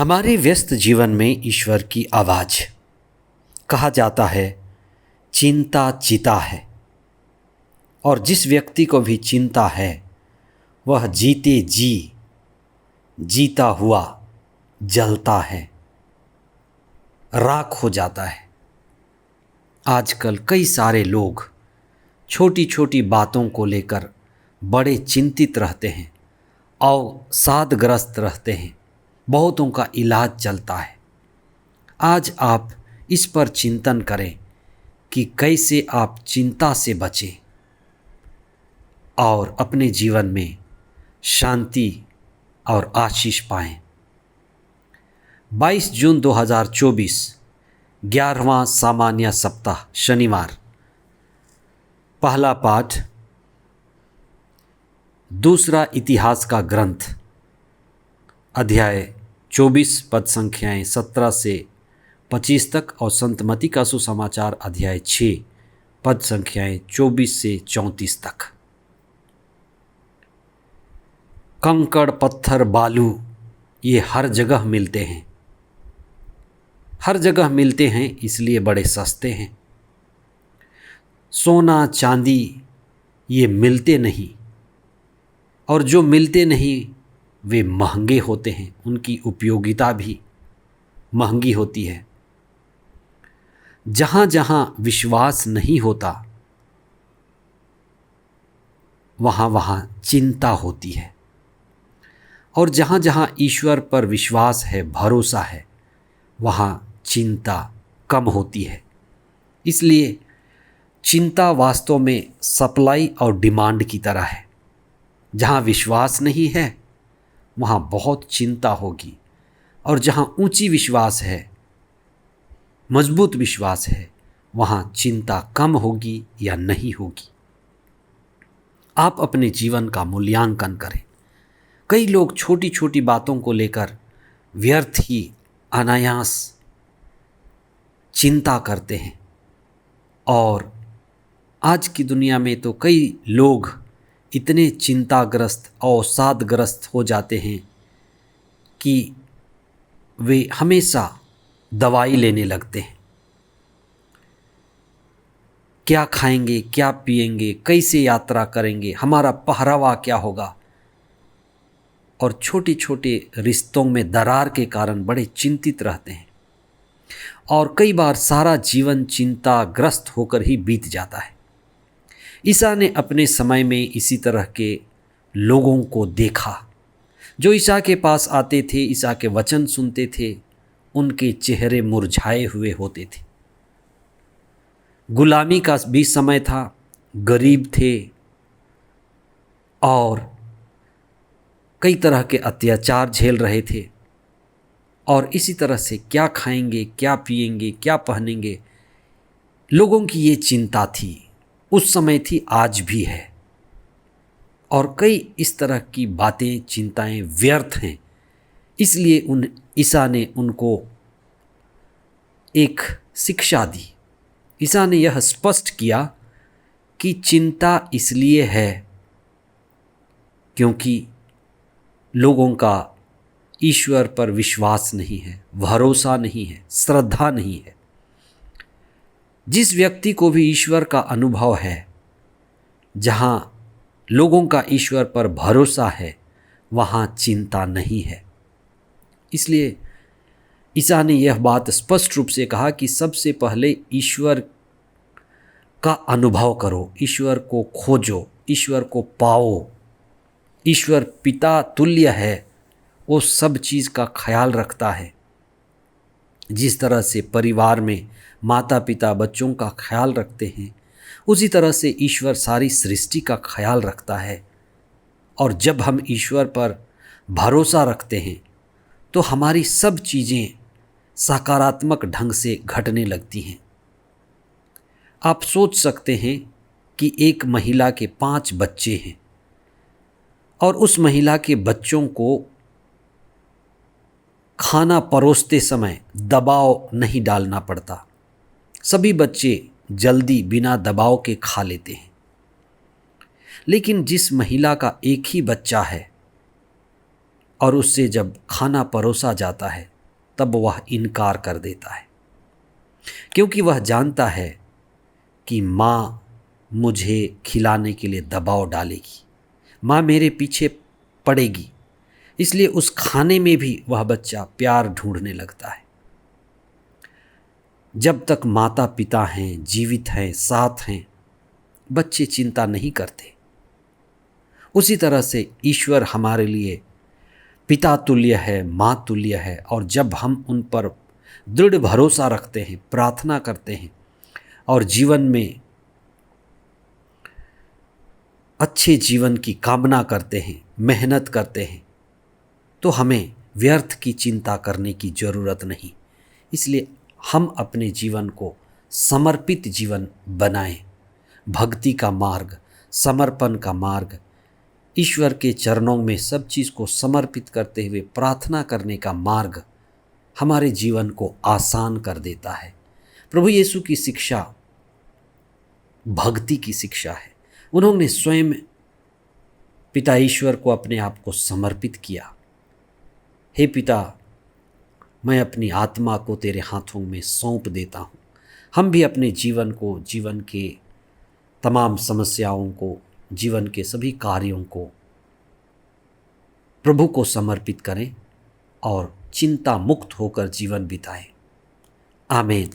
हमारे व्यस्त जीवन में ईश्वर की आवाज़। कहा जाता है चिंता चिता है, और जिस व्यक्ति को भी चिंता है वह जीते जी जीता हुआ जलता है, राख हो जाता है। आजकल कई सारे लोग छोटी छोटी बातों को लेकर बड़े चिंतित रहते हैं और सादग्रस्त रहते हैं। बहुतों का इलाज चलता है। आज आप इस पर चिंतन करें कि कैसे आप चिंता से बचें और अपने जीवन में शांति और आशीष पाएं। 22 जून 2024 11वां सामान्य सप्ताह शनिवार। पहला पाठ दूसरा इतिहास का ग्रंथ अध्याय 24 पद संख्याएं 17 से 25 तक और संत मत्ती का सुसमाचार अध्याय 6 पद संख्याएं 24 से 34 तक। कंकड़ पत्थर बालू ये हर जगह मिलते हैं, हर जगह मिलते हैं, इसलिए बड़े सस्ते हैं। सोना चांदी ये मिलते नहीं, और जो मिलते नहीं वे महंगे होते हैं, उनकी उपयोगिता भी महंगी होती है। जहाँ जहाँ विश्वास नहीं होता वहाँ वहाँ चिंता होती है, और जहाँ जहाँ ईश्वर पर विश्वास है, भरोसा है, वहाँ चिंता कम होती है। इसलिए चिंता वास्तव में सप्लाई और डिमांड की तरह है। जहाँ विश्वास नहीं है वहाँ बहुत चिंता होगी, और जहाँ ऊंची विश्वास है, मजबूत विश्वास है, वहाँ चिंता कम होगी या नहीं होगी। आप अपने जीवन का मूल्यांकन करें। कई लोग छोटी छोटी बातों को लेकर व्यर्थ ही अनायास चिंता करते हैं, और आज की दुनिया में तो कई लोग इतने चिंताग्रस्त और सादग्रस्त हो जाते हैं कि वे हमेशा दवाई लेने लगते हैं। क्या खाएंगे, क्या पिएंगे, कैसे यात्रा करेंगे, हमारा पहरावा क्या होगा, और छोटे छोटे रिश्तों में दरार के कारण बड़े चिंतित रहते हैं, और कई बार सारा जीवन चिंताग्रस्त होकर ही बीत जाता है। ईसा ने अपने समय में इसी तरह के लोगों को देखा। जो ईसा के पास आते थे, ईसा के वचन सुनते थे, उनके चेहरे मुरझाए हुए होते थे। गुलामी का भी समय था, गरीब थे, और कई तरह के अत्याचार झेल रहे थे, और इसी तरह से क्या खाएंगे, क्या पिएंगे, क्या पहनेंगे, लोगों की ये चिंता थी। उस समय थी, आज भी है, और कई इस तरह की बातें, चिंताएं व्यर्थ हैं। इसलिए ईसा ने उनको एक शिक्षा दी। ईसा ने यह स्पष्ट किया कि चिंता इसलिए है क्योंकि लोगों का ईश्वर पर विश्वास नहीं है, भरोसा नहीं है, श्रद्धा नहीं है। जिस व्यक्ति को भी ईश्वर का अनुभव है, जहाँ लोगों का ईश्वर पर भरोसा है, वहाँ चिंता नहीं है। इसलिए ईसा ने यह बात स्पष्ट रूप से कहा कि सबसे पहले ईश्वर का अनुभव करो, ईश्वर को खोजो, ईश्वर को पाओ। ईश्वर पिता तुल्य है, वो सब चीज़ का ख्याल रखता है। जिस तरह से परिवार में माता पिता बच्चों का ख्याल रखते हैं, उसी तरह से ईश्वर सारी सृष्टि का ख्याल रखता है। और जब हम ईश्वर पर भरोसा रखते हैं तो हमारी सब चीज़ें सकारात्मक ढंग से घटने लगती हैं। आप सोच सकते हैं कि एक महिला के 5 बच्चे हैं, और उस महिला के बच्चों को खाना परोसते समय दबाव नहीं डालना पड़ता। सभी बच्चे जल्दी बिना दबाव के खा लेते हैं। लेकिन जिस महिला का एक ही बच्चा है और उससे जब खाना परोसा जाता है तब वह इनकार कर देता है, क्योंकि वह जानता है कि माँ मुझे खिलाने के लिए दबाव डालेगी, माँ मेरे पीछे पड़ेगी। इसलिए उस खाने में भी वह बच्चा प्यार ढूंढने लगता है। जब तक माता पिता हैं, जीवित हैं, साथ हैं, बच्चे चिंता नहीं करते। उसी तरह से ईश्वर हमारे लिए पिता तुल्य है, माँ तुल्य है, और जब हम उन पर दृढ़ भरोसा रखते हैं, प्रार्थना करते हैं और जीवन में अच्छे जीवन की कामना करते हैं, मेहनत करते हैं, तो हमें व्यर्थ की चिंता करने की ज़रूरत नहीं। इसलिए हम अपने जीवन को समर्पित जीवन बनाएं। भक्ति का मार्ग, समर्पण का मार्ग, ईश्वर के चरणों में सब चीज़ को समर्पित करते हुए प्रार्थना करने का मार्ग हमारे जीवन को आसान कर देता है। प्रभु यीशु की शिक्षा भक्ति की शिक्षा है। उन्होंने स्वयं पिता ईश्वर को अपने आप को समर्पित किया। हे पिता, मैं अपनी आत्मा को तेरे हाथों में सौंप देता हूँ। हम भी अपने जीवन को, जीवन के तमाम समस्याओं को, जीवन के सभी कार्यों को प्रभु को समर्पित करें और चिंता मुक्त होकर जीवन बिताएं। आमीन।